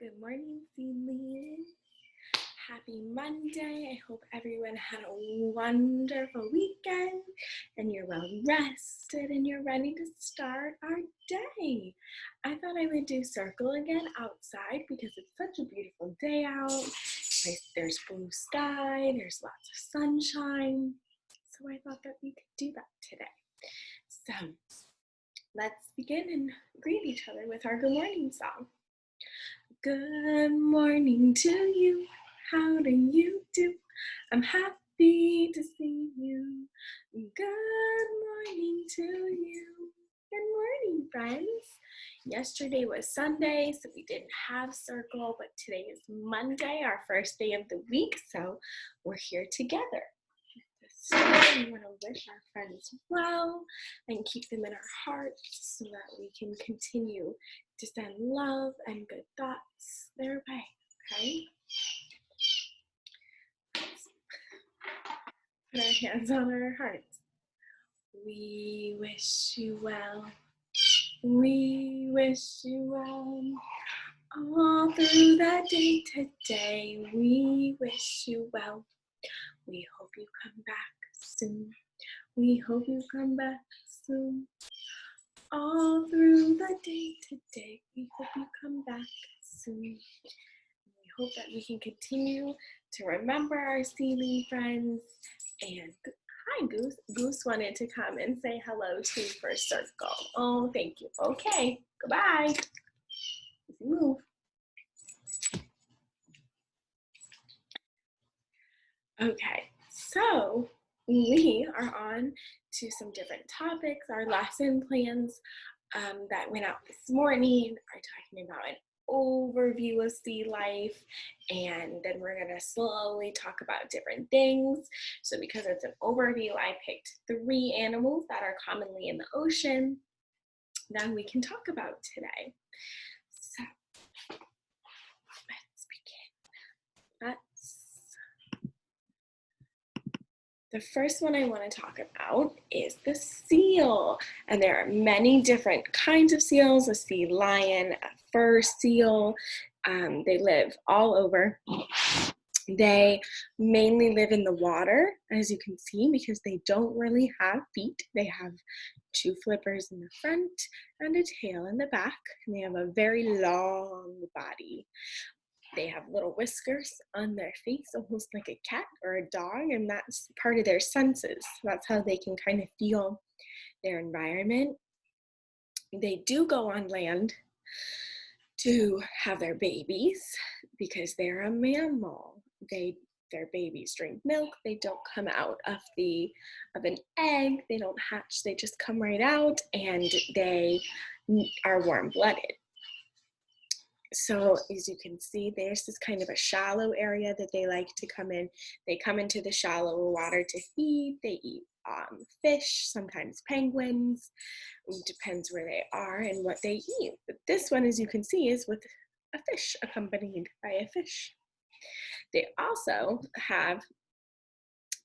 Good morning, Sealife. Happy Monday. I hope everyone had a wonderful weekend and you're well rested and you're ready to start our day. I thought I would do circle again outside because it's such a beautiful day out. There's blue sky, there's lots of sunshine. So I thought that we could do that today. So let's begin and greet each other with our good morning song. Good morning to you. How do you do? I'm happy to see you. Good morning to you. Good morning, friends. Yesterday was Sunday, so we didn't have circle, but today is Monday, our first day of the week, so we're here together. So we want to wish our friends well and keep them in our hearts so that we can continue to send love and good thoughts their way, okay? Put our hands on our hearts. We wish you well. We wish you well. All through the day today, we wish you well. We hope you come back soon. We hope you come back soon. All through the day today, we hope you come back soon. We hope that we can continue to remember our Sealife friends. And hi, Goose. Goose wanted to come and say hello to you for circle. Oh, thank you. Okay, goodbye. Let's move. Okay, so we are on to some different topics. Our lesson plans that went out this morning are talking about an overview of Sealife, and then we're going to slowly talk about different things. So because it's an overview, I picked 3 animals that are commonly in the ocean that we can talk about today. So let's begin. The first one I want to talk about is the seal. And there are many different kinds of seals: a sea lion, a fur seal. They live all over. They mainly live in the water, as you can see, because they don't really have feet. They have 2 flippers in the front and a tail in the back, and they have a very long body. They have little whiskers on their face, almost like a cat or a dog, and that's part of their senses. That's how they can kind of feel their environment. They do go on land to have their babies because they're a mammal. Their babies drink milk. They don't come out of an egg. They don't hatch. They just come right out, and they are warm-blooded. So as you can see, there's this kind of a shallow area that they like to come in. They come into the shallow water to feed. They eat fish, sometimes penguins. It depends where they are and what they eat. But this one, as you can see, is with a fish, accompanied by a fish. They also have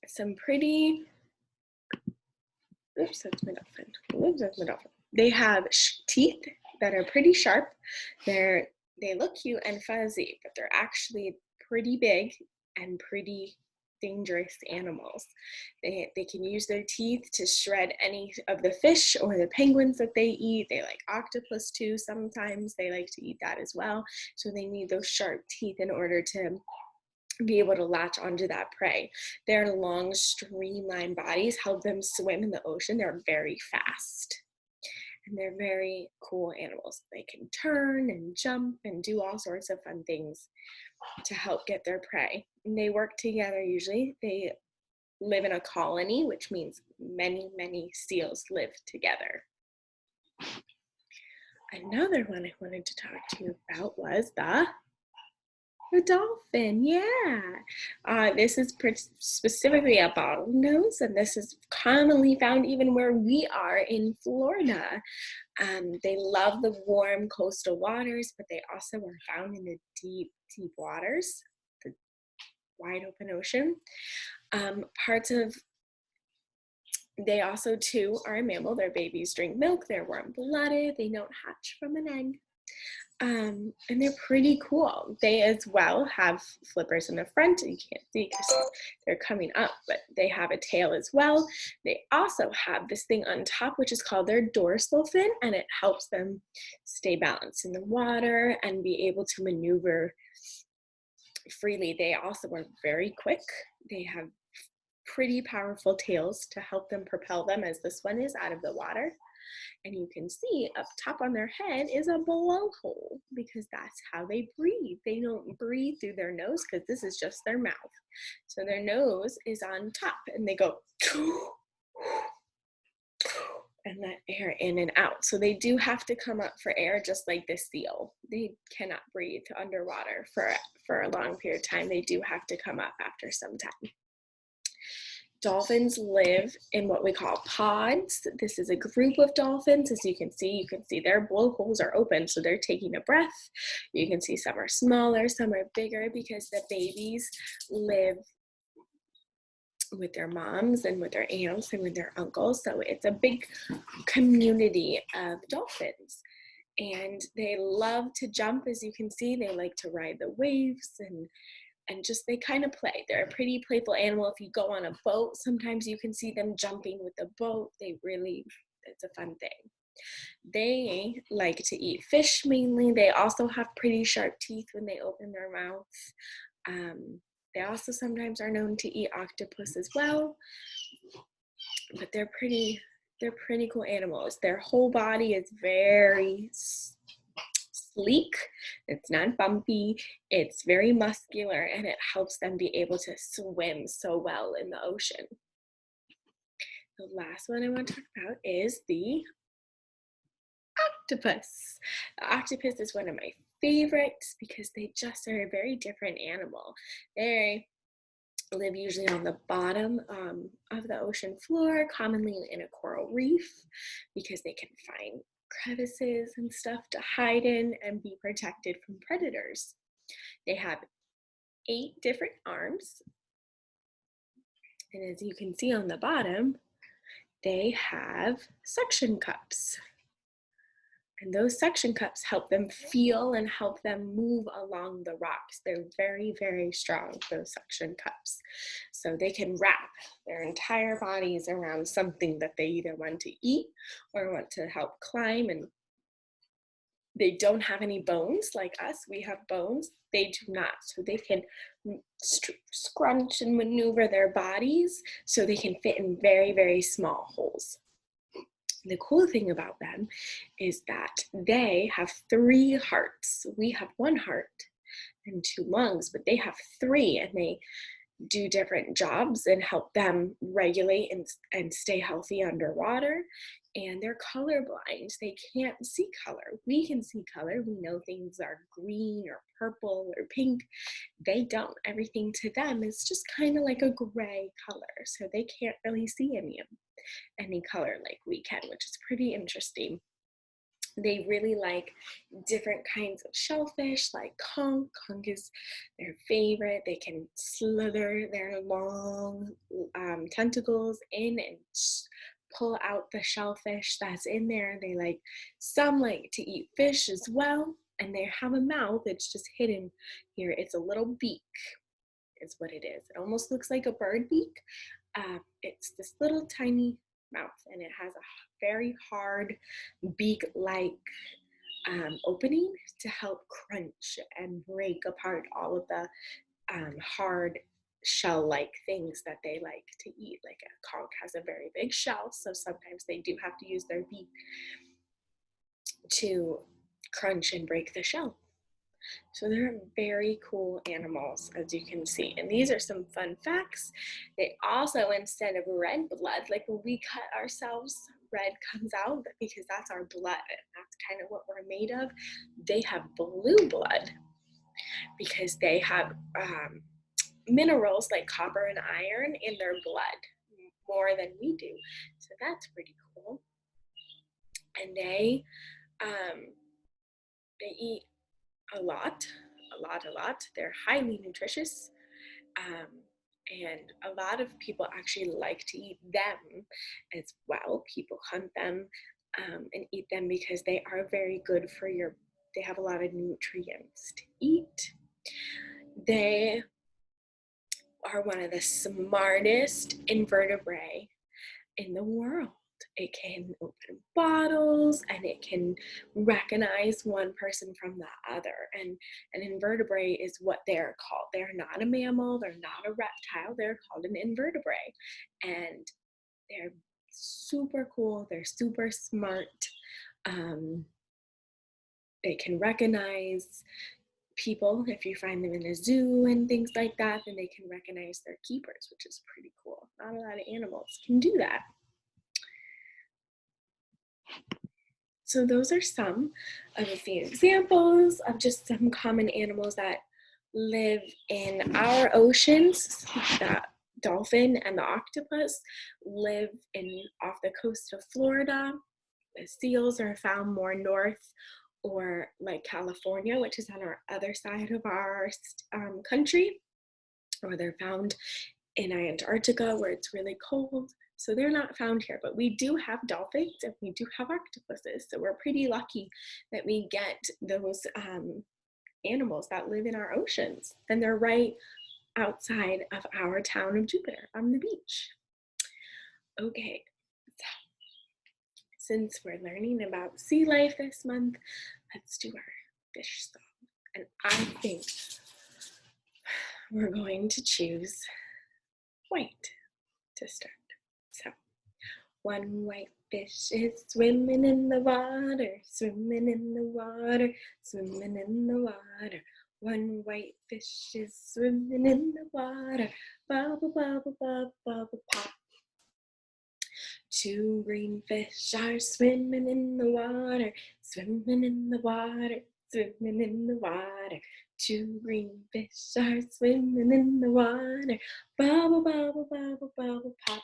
some pretty, oops, that's my dolphin. Oops, that's my dolphin. They have teeth that are pretty sharp. They look cute and fuzzy, but they're actually pretty big and pretty dangerous animals. They can use their teeth to shred any of the fish or the penguins that they eat. They like octopus too. Sometimes they like to eat that as well. So they need those sharp teeth in order to be able to latch onto that prey. Their long, streamlined bodies help them swim in the ocean. They're very fast. And they're very cool animals. They can turn and jump and do all sorts of fun things to help get their prey. And they work together usually. They live in a colony, which means many, many seals live together. Another one I wanted to talk to you about was the dolphin. Yeah. This is specifically a bottlenose, and this is commonly found even where we are in Florida. They love the warm coastal waters, but they also are found in the deep, deep waters, the wide open ocean. They also too are a mammal. Their babies drink milk. They're warm-blooded. They don't hatch from an egg. And they're pretty cool. They as well have flippers in the front. You can't see because they're coming up, but they have a tail as well. They also have this thing on top, which is called their dorsal fin, and it helps them stay balanced in the water and be able to maneuver freely. They also are very quick. They have pretty powerful tails to help them propel them, as this one is, out of the water. And you can see up top on their head is a blowhole because that's how they breathe. They don't breathe through their nose because this is just their mouth. So their nose is on top and they go and let air in and out. So they do have to come up for air just like the seal. They cannot breathe underwater for a long period of time. They do have to come up after some time. Dolphins live in what we call pods. This is a group of dolphins. As you can see their blowholes are open, so they're taking a breath. You can see some are smaller, some are bigger because the babies live with their moms and with their aunts and with their uncles. So it's a big community of dolphins. And they love to jump, as you can see. They like to ride the waves and just they kind of play. They're a pretty playful animal. If you go on a boat, sometimes you can see them jumping with the boat. It's a fun thing. They like to eat fish mainly. They also have pretty sharp teeth when they open their mouths. They also sometimes are known to eat octopus as well, but they're pretty cool animals. Their whole body is very sleek, it's not bumpy, it's very muscular, and it helps them be able to swim so well in the ocean. The last one I want to talk about is the octopus. The octopus is one of my favorites because they just are a very different animal. They live usually on the bottom of the ocean floor, commonly in a coral reef, because they can find crevices and stuff to hide in and be protected from predators. They have 8 different arms, and as you can see on the bottom, they have suction cups. And those suction cups help them feel and help them move along the rocks. They're very, very strong, those suction cups. So they can wrap their entire bodies around something that they either want to eat or want to help climb. And they don't have any bones like us. We have bones. They do not. So they can scrunch and maneuver their bodies so they can fit in very, very small holes. The cool thing about them is that they have 3 hearts. We have 1 heart and 2 lungs, but they have 3, and they do different jobs and help them regulate and stay healthy underwater. And they're colorblind. They can't see color. We can see color. We know things are green or purple or pink. They don't. Everything to them is just kind of like a gray color. So they can't really see any color like we can, which is pretty interesting. They really like different kinds of shellfish, like conch. Conch is their favorite. They can slither their long tentacles in and pull out the shellfish that's in there. Some like to eat fish as well, and they have a mouth. It's just hidden here. It's a little beak is what it is. It almost looks like a bird beak. It's this little tiny mouth, and it has a very hard beak-like opening to help crunch and break apart all of the hard shell-like things that they like to eat. Like a conch has a very big shell, so sometimes they do have to use their beak to crunch and break the shell. So they're very cool animals, as you can see. And these are some fun facts. They also, instead of red blood, like when we cut ourselves, red comes out because that's our blood. That's kind of what we're made of. They have blue blood because they have minerals like copper and iron in their blood more than we do. So that's pretty cool. And they eat a lot. They're highly nutritious, and a lot of people actually like to eat them as well. People hunt them and eat them because they are very good for your they have a lot of nutrients to eat. They are one of the smartest invertebrate in the world. It can open bottles and it can recognize one person from the other. And an invertebrate is what they're called. They're not a mammal, they're not a reptile, they're called an invertebrate. And they're super cool, they're super smart. They can recognize people. If you find them in a zoo and things like that, then they can recognize their keepers, which is pretty cool. Not a lot of animals can do that. So those are some of a few examples of just some common animals that live in our oceans. The dolphin and the octopus live off the coast of Florida. The seals are found more north, or like California, which is on our other side of our country, or they're found in Antarctica where it's really cold. So they're not found here, but we do have dolphins and we do have octopuses. So we're pretty lucky that we get those animals that live in our oceans, and they're right outside of our town of Jupiter on the beach. Okay, so since we're learning about sea life this month, let's do our fish song. And I think we're going to choose white to start. So, one white fish is swimming in the water, swimming in the water, swimming in the water. One white fish is swimming in the water, bubble, bubble, bubble, bubble, pop. Two green fish are swimming in the water, swimming in the water, swimming in the water. Two green fish are swimming in the water, bubble, bubble, bubble, bubble, pop.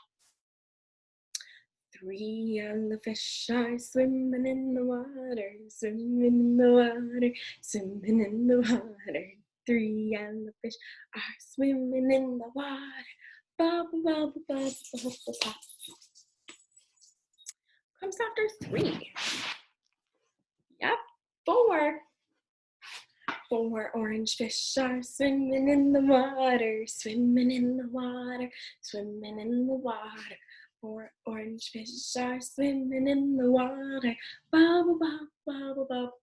Three yellow fish are swimming in the water, swimming in the water, swimming in the water. Three yellow fish are swimming in the water, bubble, bubble, bubble, bubble, pop. Comes after three. Yep, four. Four orange fish are swimming in the water, swimming in the water, swimming in the water. Four orange fish are swimming in the water, bubble, bubble, bubble, bubble.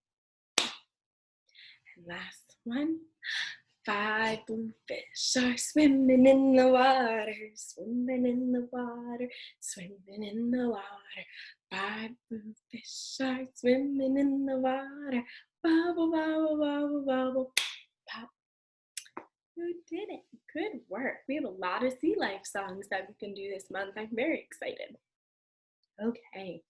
And last one. Five blue fish are swimming in the water, swimming in the water, swimming in the water. Five blue fish are swimming in the water, bubble, bubble, bubble, bubble, pop. You did it. Good work. We have a lot of sea life songs that we can do this month. I'm very excited. Okay,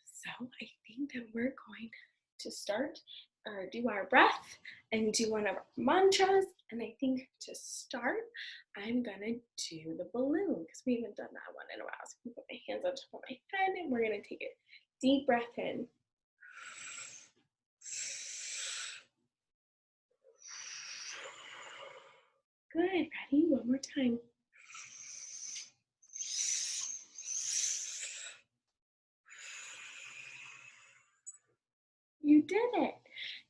so I think that we're going to start or do our breath and do one of our mantras. And I think to start, I'm gonna do the balloon because we haven't done that one in a while. So I'm gonna put my hands on top of my head and we're gonna take a deep breath in. Good, ready? One more time. You did it.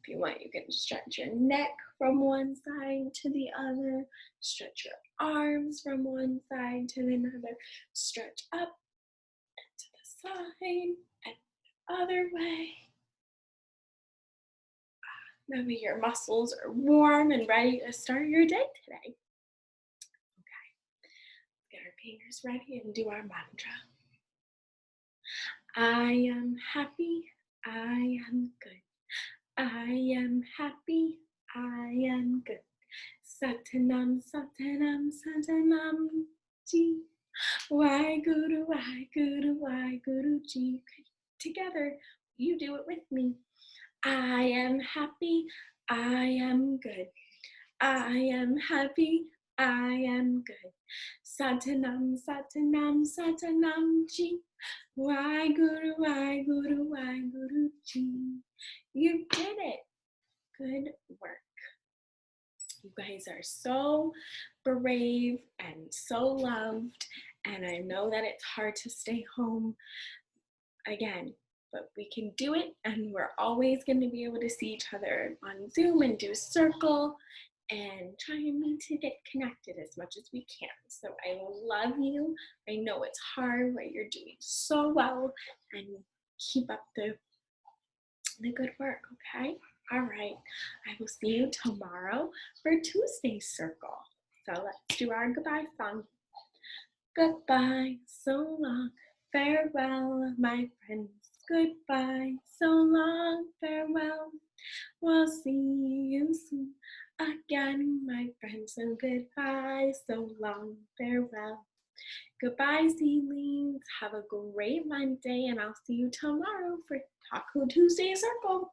If you want, you can stretch your neck from one side to the other, stretch your arms from one side to another, stretch up and to the side and the other way. Maybe your muscles are warm and ready to start your day today. Okay, get our fingers ready and do our mantra. I am happy, I am good. I am happy, I am good. Satanam, Satanam, Satanam, Ji. Waheguru, Waheguru, Waheguru, Ji. Together, you do it with me. I am happy, I am good. I am happy, I am good. Satanam, Satanam, Satanam, Ji. Waheguru, Waheguru, Waheguru, Ji. You did it. Good work. You guys are so brave and so loved, and I know that it's hard to stay home. Again, but we can do it, and we're always going to be able to see each other on Zoom and do circle and trying to get connected as much as we can. So I love you. I know it's hard, but you're doing so well, and keep up the good work, okay? All right, I will see you tomorrow for Tuesday's circle. So let's do our goodbye song. Goodbye, so long, farewell, my friends. Goodbye, so long, farewell. We'll see you soon again, my friends. So goodbye, so long, farewell. Goodbye, seedlings. Have a great Monday, and I'll see you tomorrow for Taco Tuesday Circle.